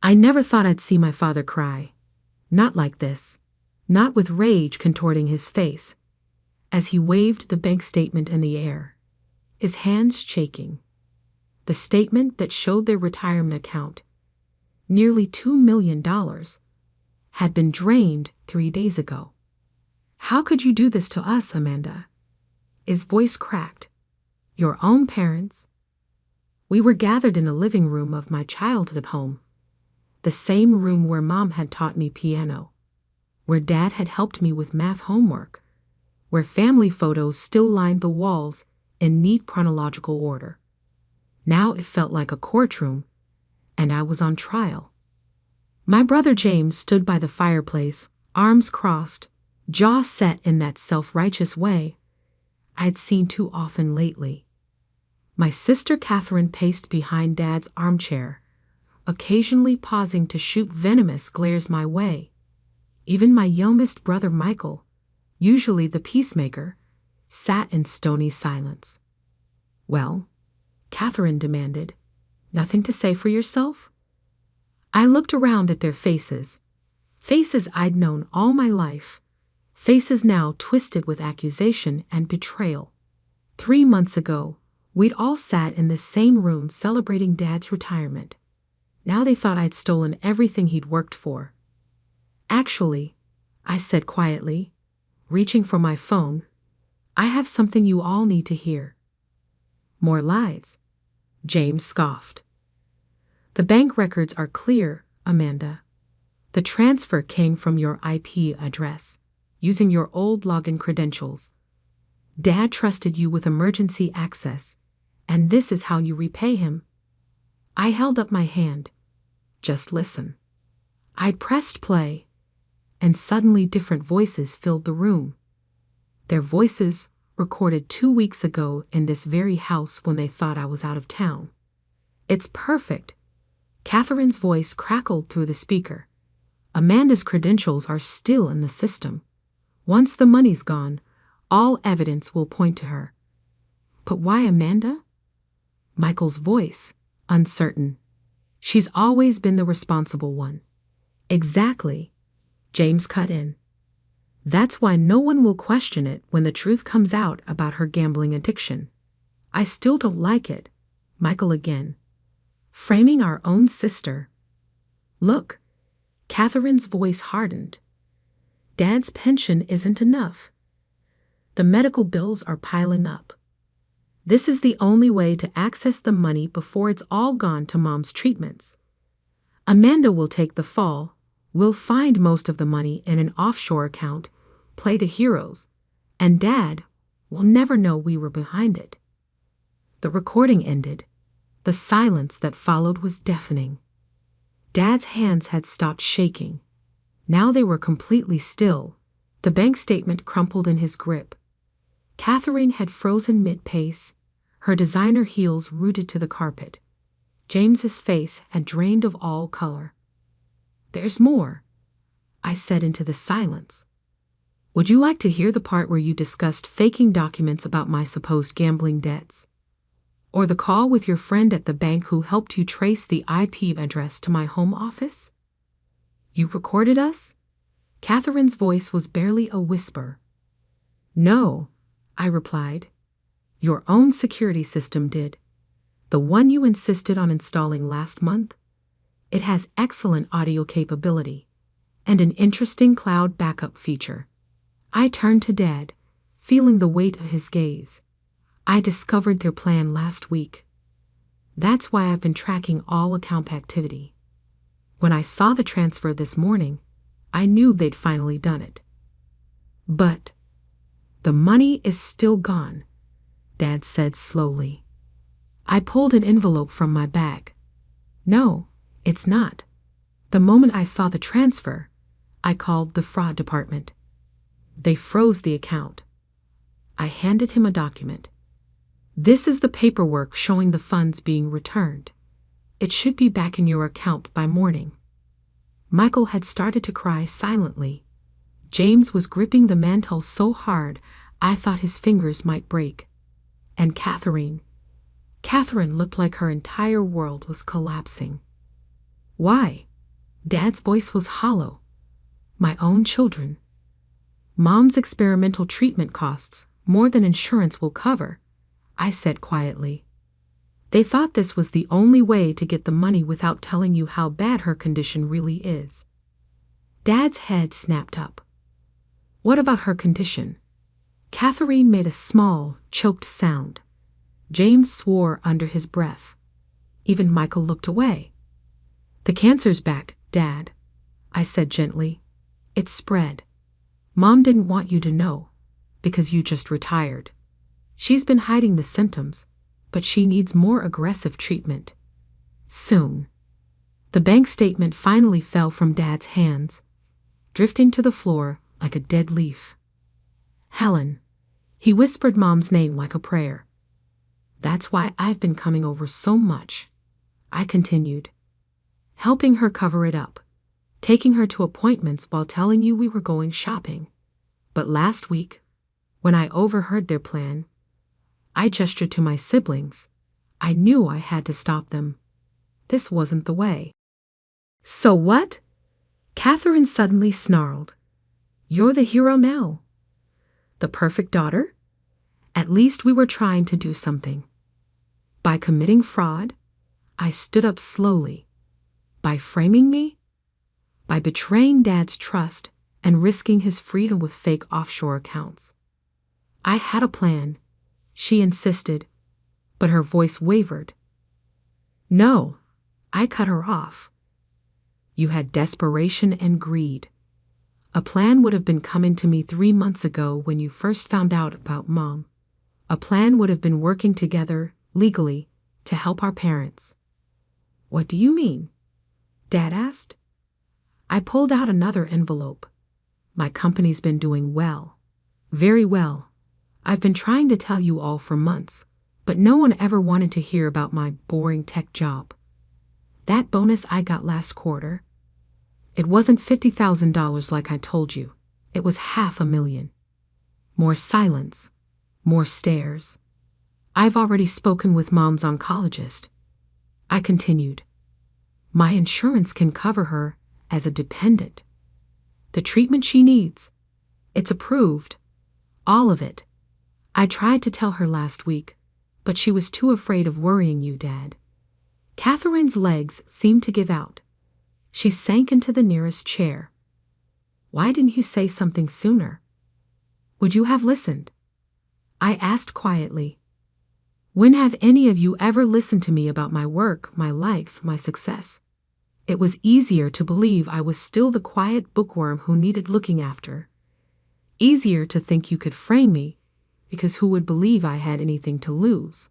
I never thought I'd see my father cry. Not like this. Not with rage contorting his face, as he waved the bank statement in the air, his hands shaking. The statement that showed their retirement account, nearly $2 million, had been drained 3 days ago. How could you do this to us, Amanda? His voice cracked. Your own parents? We were gathered in the living room of my childhood home, the same room where Mom had taught me piano, where Dad had helped me with math homework, where family photos still lined the walls in neat chronological order. Now it felt like a courtroom, and I was on trial. My brother James stood by the fireplace, arms crossed, jaw set in that self-righteous way I'd seen too often lately. My sister Catherine paced behind Dad's armchair, occasionally pausing to shoot venomous glares my way. Even my youngest brother Michael, usually the peacemaker, sat in stony silence. Well, Catherine demanded, nothing to say for yourself? I looked around at their faces I'd known all my life, faces now twisted with accusation and betrayal. 3 months ago, we'd all sat in this same room celebrating Dad's retirement. Now they thought I'd stolen everything he'd worked for. Actually, I said quietly, reaching for my phone, I have something you all need to hear. More lies, James scoffed. The bank records are clear, Amanda. The transfer came from your IP address, using your old login credentials. Dad trusted you with emergency access, and this is how you repay him. I held up my hand. Just listen. I'd pressed play, and suddenly different voices filled the room. Their voices recorded 2 weeks ago in this very house when they thought I was out of town. It's perfect. Catherine's voice crackled through the speaker. Amanda's credentials are still in the system. Once the money's gone, all evidence will point to her. But why Amanda? Michael's voice, uncertain. She's always been the responsible one. Exactly. James cut in. That's why no one will question it when the truth comes out about her gambling addiction. I still don't like it. Michael again. Framing our own sister. Look, Catherine's voice hardened. Dad's pension isn't enough. The medical bills are piling up. This is the only way to access the money before it's all gone to Mom's treatments. Amanda will take the fall. We'll find most of the money in an offshore account, play the heroes, and Dad will never know we were behind it. The recording ended. The silence that followed was deafening. Dad's hands had stopped shaking. Now they were completely still. The bank statement crumpled in his grip. Catherine had frozen mid-pace, her designer heels rooted to the carpet. James's face had drained of all color. There's more, I said into the silence. Would you like to hear the part where you discussed faking documents about my supposed gambling debts? Or the call with your friend at the bank who helped you trace the IP address to my home office? You recorded us? Catherine's voice was barely a whisper. No, I replied. Your own security system did. The one you insisted on installing last month. It has excellent audio capability and an interesting cloud backup feature. I turned to Dad, feeling the weight of his gaze. I discovered their plan last week. That's why I've been tracking all account activity. When I saw the transfer this morning, I knew they'd finally done it. But the money is still gone, Dad said slowly. I pulled an envelope from my bag. No, it's not. The moment I saw the transfer, I called the fraud department. They froze the account. I handed him a document. This is the paperwork showing the funds being returned. It should be back in your account by morning. Michael had started to cry silently. James was gripping the mantel so hard I thought his fingers might break. And Catherine looked like her entire world was collapsing. Why? Dad's voice was hollow. My own children. Mom's experimental treatment costs more than insurance will cover, I said quietly. They thought this was the only way to get the money without telling you how bad her condition really is. Dad's head snapped up. What about her condition? Catherine made a small, choked sound. James swore under his breath. Even Michael looked away. The cancer's back, Dad, I said gently. It's spread. Mom didn't want you to know, because you just retired. She's been hiding the symptoms, but she needs more aggressive treatment. Soon. The bank statement finally fell from Dad's hands, drifting to the floor like a dead leaf. Helen. He whispered Mom's name like a prayer. That's why I've been coming over so much, I continued, helping her cover it up, taking her to appointments while telling you we were going shopping. But last week, when I overheard their plan, I gestured to my siblings. I knew I had to stop them. This wasn't the way. So what? Catherine suddenly snarled. You're the hero now. The perfect daughter? At least we were trying to do something. By committing fraud, I stood up slowly. By framing me? By betraying Dad's trust and risking his freedom with fake offshore accounts. I had a plan, she insisted, but her voice wavered. No, I cut her off. You had desperation and greed. A plan would have been coming to me 3 months ago when you first found out about Mom. A plan would have been working together, legally, to help our parents. What do you mean? Dad asked. I pulled out another envelope. My company's been doing well. Very well. I've been trying to tell you all for months, but no one ever wanted to hear about my boring tech job. That bonus I got last quarter, it wasn't $50,000 like I told you. It was $500,000. More silence. More stares. I've already spoken with Mom's oncologist. I continued. My insurance can cover her as a dependent. The treatment she needs, it's approved. All of it. I tried to tell her last week, but she was too afraid of worrying you, Dad. Catherine's legs seemed to give out. She sank into the nearest chair. Why didn't you say something sooner? Would you have listened? I asked quietly. When have any of you ever listened to me about my work, my life, my success? It was easier to believe I was still the quiet bookworm who needed looking after. Easier to think you could frame me, because who would believe I had anything to lose?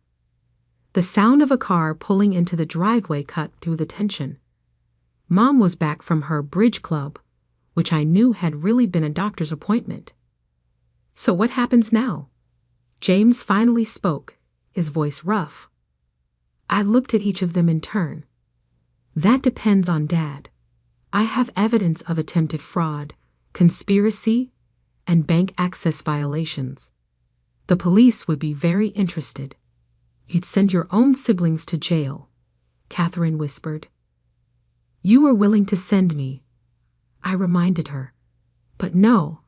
The sound of a car pulling into the driveway cut through the tension. Mom was back from her bridge club, which I knew had really been a doctor's appointment. So what happens now? James finally spoke, his voice rough. I looked at each of them in turn. That depends on Dad. I have evidence of attempted fraud, conspiracy, and bank access violations. The police would be very interested. You'd send your own siblings to jail, Catherine whispered. You were willing to send me, I reminded her. But no,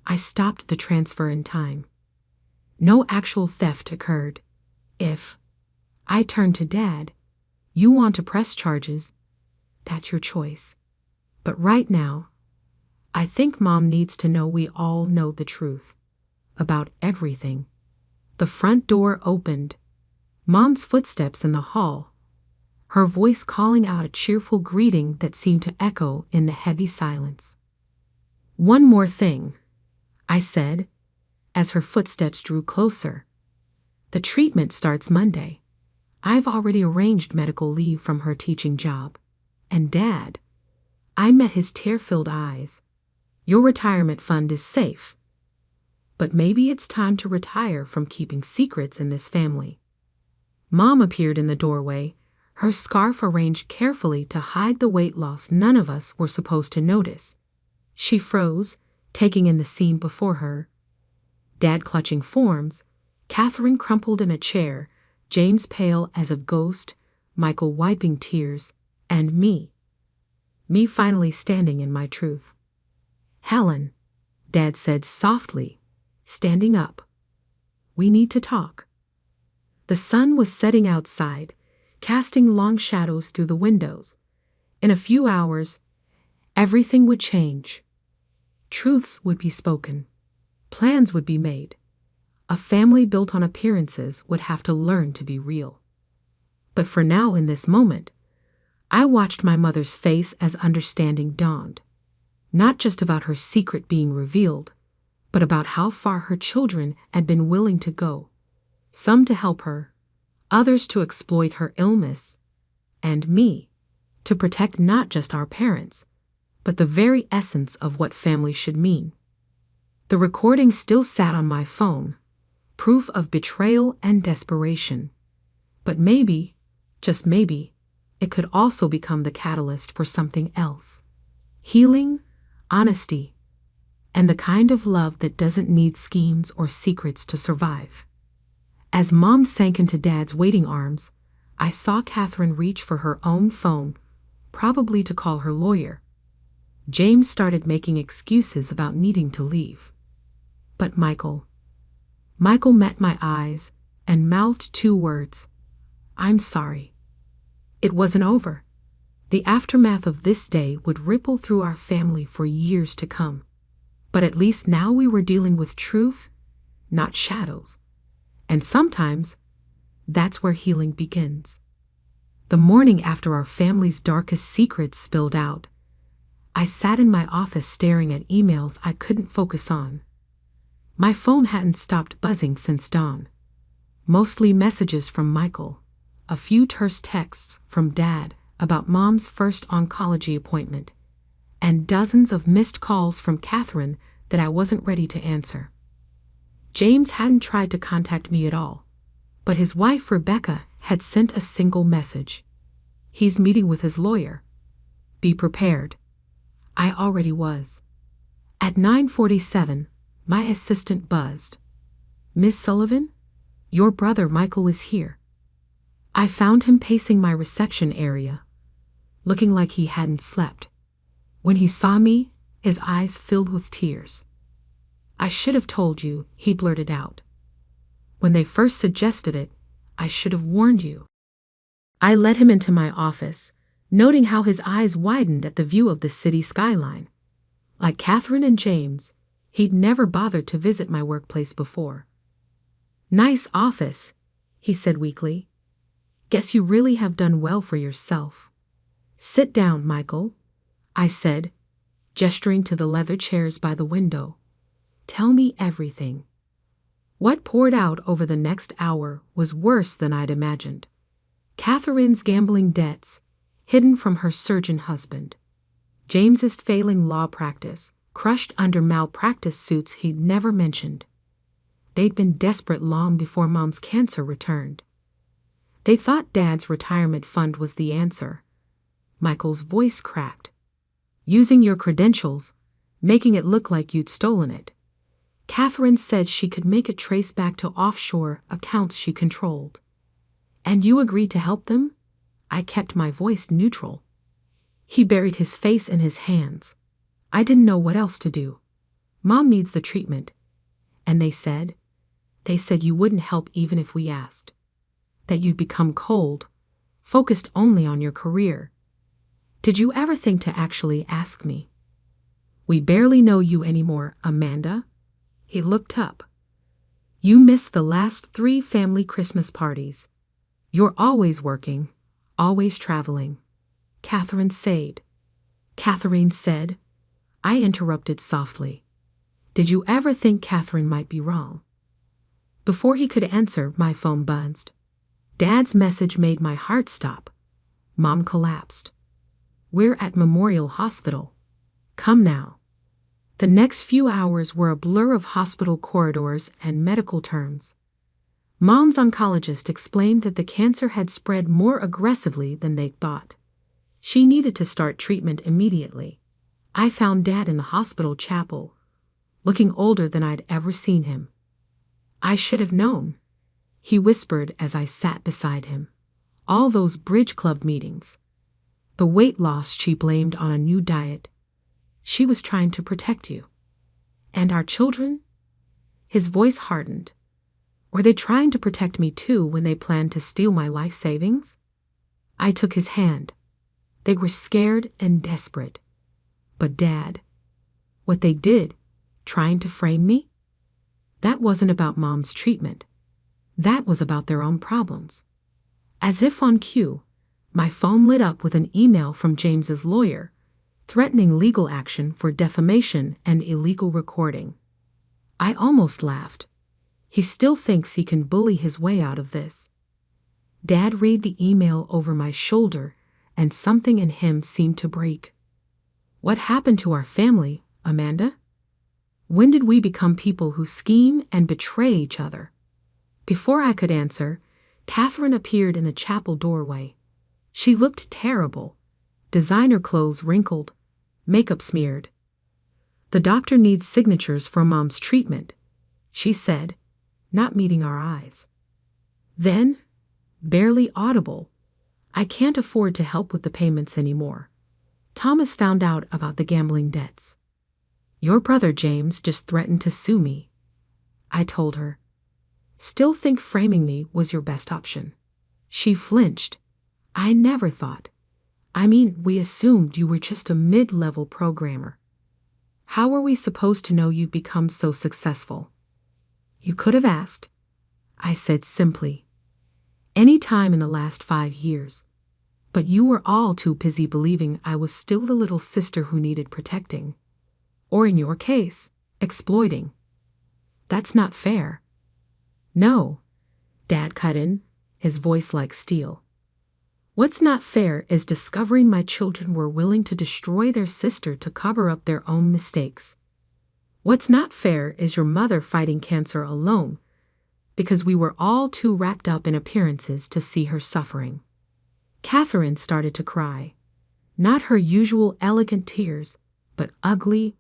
I stopped the transfer in time. No actual theft occurred. If I turned to Dad, you want to press charges, that's your choice. But right now, I think Mom needs to know we all know the truth. About everything. The front door opened. Mom's footsteps in the hall. Her voice calling out a cheerful greeting that seemed to echo in the heavy silence. One more thing, I said, as her footsteps drew closer. The treatment starts Monday. I've already arranged medical leave from her teaching job. And Dad, I met his tear-filled eyes. Your retirement fund is safe. But maybe it's time to retire from keeping secrets in this family. Mom appeared in the doorway, her scarf arranged carefully to hide the weight loss none of us were supposed to notice. She froze, taking in the scene before her. Dad clutching forms, Catherine crumpled in a chair, James pale as a ghost, Michael wiping tears, and me. me finally standing in my truth. "Helen," Dad said softly, standing up. "We need to talk." The sun was setting outside, casting long shadows through the windows. In a few hours, everything would change. Truths would be spoken. Plans would be made. A family built on appearances would have to learn to be real. But for now, in this moment, I watched my mother's face as understanding dawned. Not just about her secret being revealed, but about how far her children had been willing to go. Some to help her, others to exploit her illness, and me, to protect not just our parents, but the very essence of what family should mean. The recording still sat on my phone, proof of betrayal and desperation. But maybe, just maybe, it could also become the catalyst for something else. Healing, honesty, and the kind of love that doesn't need schemes or secrets to survive. As Mom sank into Dad's waiting arms, I saw Catherine reach for her own phone, probably to call her lawyer. James started making excuses about needing to leave. But Michael met my eyes and mouthed 2 words. "I'm sorry." It wasn't over. The aftermath of this day would ripple through our family for years to come. But at least now we were dealing with truth, not shadows. And sometimes, that's where healing begins. The morning after our family's darkest secrets spilled out, I sat in my office staring at emails I couldn't focus on. My phone hadn't stopped buzzing since dawn. Mostly messages from Michael, a few terse texts from Dad about Mom's first oncology appointment, and dozens of missed calls from Catherine that I wasn't ready to answer. James hadn't tried to contact me at all, but his wife Rebecca had sent a single message. "He's meeting with his lawyer. Be prepared." I already was. At 9:47, my assistant buzzed. "Miss Sullivan, your brother Michael is here." I found him pacing my reception area, looking like he hadn't slept. When he saw me, his eyes filled with tears. "I should have told you," he blurted out. "When they first suggested it, I should have warned you." I led him into my office, noting how his eyes widened at the view of the city skyline. Like Catherine and James, he'd never bothered to visit my workplace before. "Nice office," he said weakly. "Guess you really have done well for yourself." "Sit down, Michael," I said, gesturing to the leather chairs by the window. "Tell me everything." What poured out over the next hour was worse than I'd imagined. Catherine's gambling debts, hidden from her surgeon husband. James's failing law practice, crushed under malpractice suits he'd never mentioned. They'd been desperate long before Mom's cancer returned. They thought Dad's retirement fund was the answer. Michael's voice cracked. "Using your credentials, making it look like you'd stolen it. Catherine said she could make it trace back to offshore accounts she controlled. And you agreed to help them?" I kept my voice neutral. He buried his face in his hands. I didn't know what else to do. "Mom needs the treatment. And they said you wouldn't help even if we asked. That you'd become cold, focused only on your career. Did you ever think to actually ask me?" "We barely know you anymore, Amanda." He looked up. "You missed the last 3 family Christmas parties. You're always working, always traveling." Catherine said. I interrupted softly. "Did you ever think Catherine might be wrong?" Before he could answer, my phone buzzed. Dad's message made my heart stop. Mom collapsed. "We're at Memorial Hospital. Come now." The next few hours were a blur of hospital corridors and medical terms. Mom's oncologist explained that the cancer had spread more aggressively than they'd thought. She needed to start treatment immediately. I found Dad in the hospital chapel, looking older than I'd ever seen him. "I should have known," he whispered as I sat beside him. "All those bridge club meetings. The weight loss she blamed on a new diet. She was trying to protect you. And our children? His voice hardened. Were they trying to protect me too when they planned to steal my life savings? I took his hand. They were scared and desperate. But Dad, what they did, trying to frame me? That wasn't about Mom's treatment. That was about their own problems. As if on cue, my phone lit up with an email from James's lawyer, threatening legal action for defamation and illegal recording. I almost laughed. He still thinks he can bully his way out of this. Dad read the email over my shoulder, and something in him seemed to break. What happened to our family, Amanda? When did we become people who scheme and betray each other? Before I could answer, Catherine appeared in the chapel doorway. She looked terrible. Designer clothes wrinkled, makeup smeared. The doctor needs signatures for Mom's treatment, she said, not meeting our eyes. Then, barely audible, I can't afford to help with the payments anymore. Thomas found out about the gambling debts. Your brother James just threatened to sue me, I told her. Still think framing me was your best option. She flinched. I never thought. We assumed you were just a mid-level programmer. How were we supposed to know you'd become so successful? You could have asked, I said simply. Any time in the last 5 years. But you were all too busy believing I was still the little sister who needed protecting. Or in your case, exploiting. That's not fair. No, Dad cut in, his voice like steel. What's not fair is discovering my children were willing to destroy their sister to cover up their own mistakes. What's not fair is your mother fighting cancer alone, because we were all too wrapped up in appearances to see her suffering. Catherine started to cry. Not her usual elegant tears, but ugly,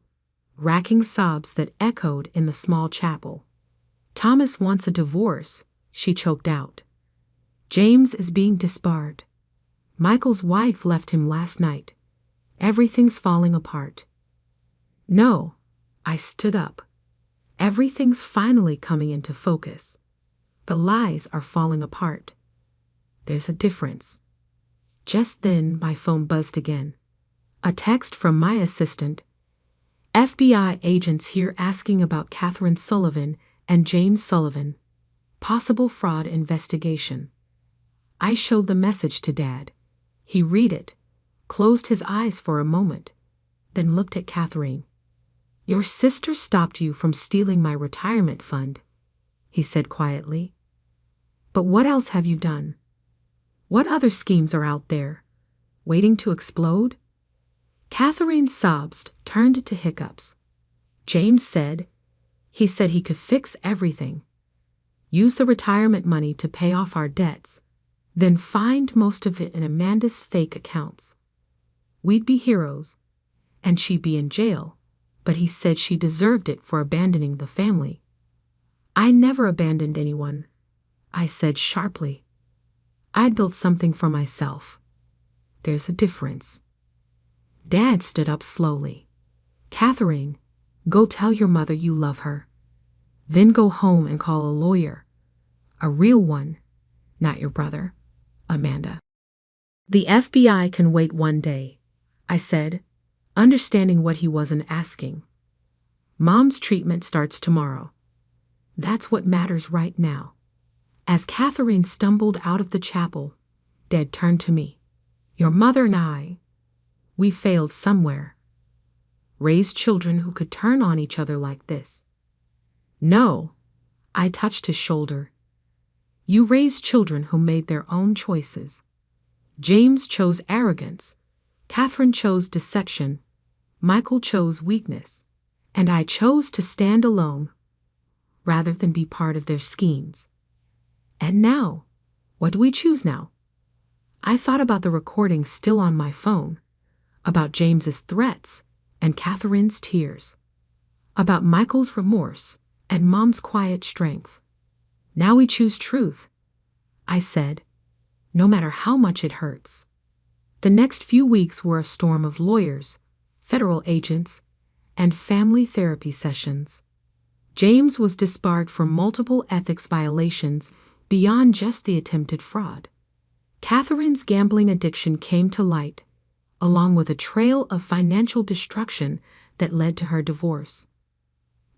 racking sobs that echoed in the small chapel. Thomas wants a divorce, she choked out. James is being disbarred. Michael's wife left him last night. Everything's falling apart. No, I stood up. Everything's finally coming into focus. The lies are falling apart. There's a difference. Just then, my phone buzzed again. A text from my assistant. FBI agents here asking about Catherine Sullivan and James Sullivan. Possible fraud investigation. I showed the message to Dad. He read it, closed his eyes for a moment, then looked at Catherine. Your sister stopped you from stealing my retirement fund, he said quietly. But what else have you done? What other schemes are out there, waiting to explode? Catherine's sobs turned to hiccups. James said he could fix everything. Use the retirement money to pay off our debts, then find most of it in Amanda's fake accounts. We'd be heroes, and she'd be in jail, but he said she deserved it for abandoning the family. I never abandoned anyone, I said sharply. I'd built something for myself. There's a difference. Dad stood up slowly. Catherine, go tell your mother you love her. Then go home and call a lawyer. A real one, not your brother, Amanda. The FBI can wait one day, I said, understanding what he wasn't asking. Mom's treatment starts tomorrow. That's what matters right now. As Catherine stumbled out of the chapel, Dad turned to me. Your mother and I, we failed somewhere. Raised children who could turn on each other like this. No, I touched his shoulder. You raised children who made their own choices. James chose arrogance. Catherine chose deception. Michael chose weakness. And I chose to stand alone, rather than be part of their schemes. And now, what do we choose now? I thought about the recording still on my phone, about James's threats and Catherine's tears, about Michael's remorse and Mom's quiet strength. Now we choose truth, I said, no matter how much it hurts. The next few weeks were a storm of lawyers, federal agents, and family therapy sessions. James was disbarred for multiple ethics violations beyond just the attempted fraud. Catherine's gambling addiction came to light, along with a trail of financial destruction that led to her divorce.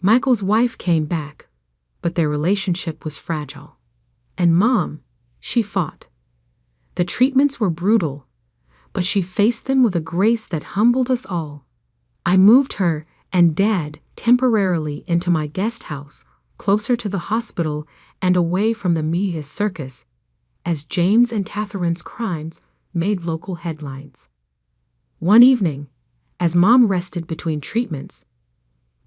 Michael's wife came back, but their relationship was fragile. And Mom, she fought. The treatments were brutal, but she faced them with a grace that humbled us all. I moved her and Dad temporarily into my guest house, closer to the hospital and away from the media's circus, as James and Catherine's crimes made local headlines. One evening, as Mom rested between treatments,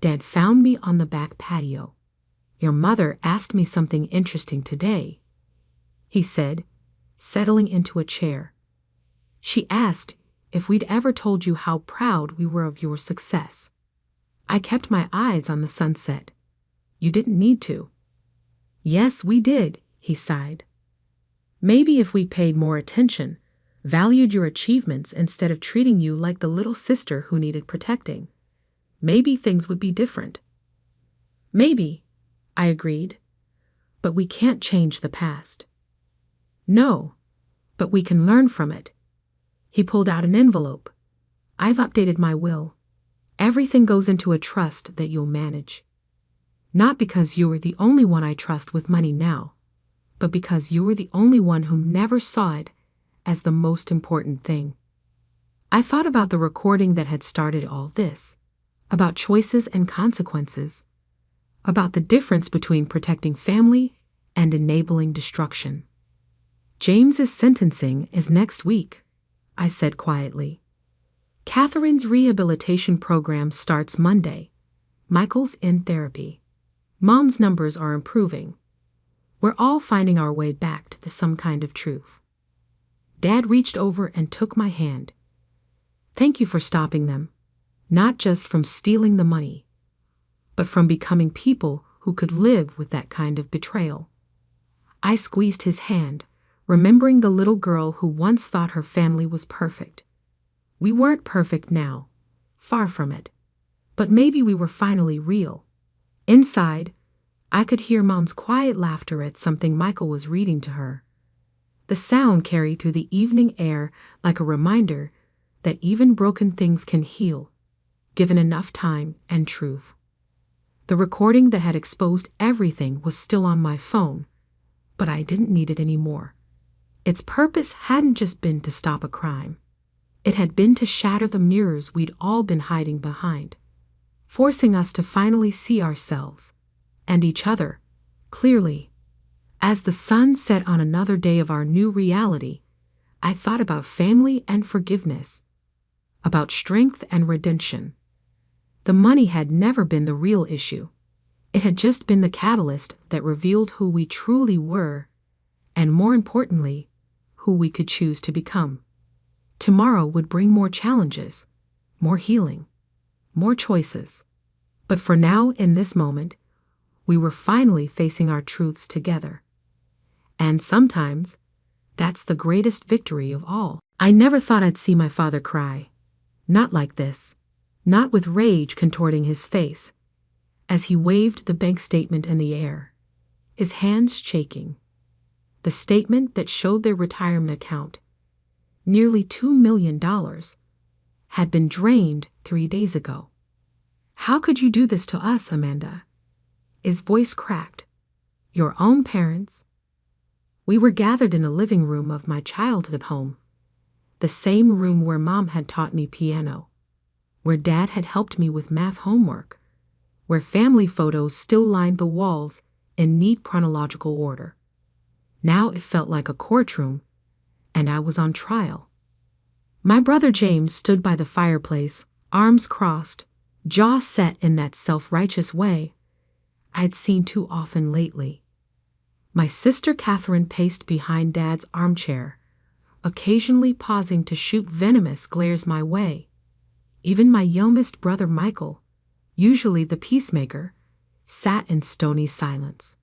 Dad found me on the back patio. "Your mother asked me something interesting today," he said, settling into a chair. "She asked if we'd ever told you how proud we were of your success." I kept my eyes on the sunset. "You didn't need to." "Yes, we did," he sighed. "Maybe if we paid more attention, valued your achievements instead of treating you like the little sister who needed protecting, maybe things would be different." "Maybe," I agreed, "but we can't change the past." "No, but we can learn from it." He pulled out an envelope. "I've updated my will. Everything goes into a trust that you'll manage. Not because you are the only one I trust with money now, but because you were the only one who never saw it as the most important thing." I thought about the recording that had started all this, about choices and consequences, about the difference between protecting family and enabling destruction. "James's sentencing is next week," I said quietly. "Catherine's rehabilitation program starts Monday. Michael's in therapy. Mom's numbers are improving. We're all finding our way back to some kind of truth." Dad reached over and took my hand. "Thank you for stopping them, not just from stealing the money, but from becoming people who could live with that kind of betrayal." I squeezed his hand, remembering the little girl who once thought her family was perfect. We weren't perfect now, far from it, but maybe we were finally real. Inside, I could hear Mom's quiet laughter at something Michael was reading to her. The sound carried through the evening air like a reminder that even broken things can heal, given enough time and truth. The recording that had exposed everything was still on my phone, but I didn't need it anymore. Its purpose hadn't just been to stop a crime. It had been to shatter the mirrors we'd all been hiding behind, forcing us to finally see ourselves and each other clearly. As the sun set on another day of our new reality, I thought about family and forgiveness, about strength and redemption. The money had never been the real issue. It had just been the catalyst that revealed who we truly were, and more importantly, who we could choose to become. Tomorrow would bring more challenges, more healing, more choices. But for now, in this moment, we were finally facing our truths together. And sometimes, that's the greatest victory of all. I never thought I'd see my father cry. Not like this. Not with rage contorting his face, as he waved the bank statement in the air, his hands shaking. The statement that showed their retirement account, nearly $2 million, had been drained 3 days ago. "How could you do this to us, Amanda?" His voice cracked. "Your own parents." We were gathered in the living room of my childhood home, the same room where Mom had taught me piano, where Dad had helped me with math homework, where family photos still lined the walls in neat chronological order. Now it felt like a courtroom, and I was on trial. My brother James stood by the fireplace, arms crossed, jaw set in that self-righteous way I'd seen too often lately. My sister Catherine paced behind Dad's armchair, occasionally pausing to shoot venomous glares my way. Even my youngest brother Michael, usually the peacemaker, sat in stony silence.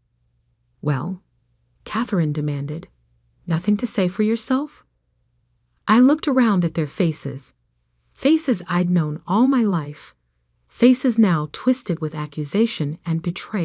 "Well," Catherine demanded, "nothing to say for yourself?" I looked around at their faces. Faces I'd known all my life. Faces now twisted with accusation and betrayal.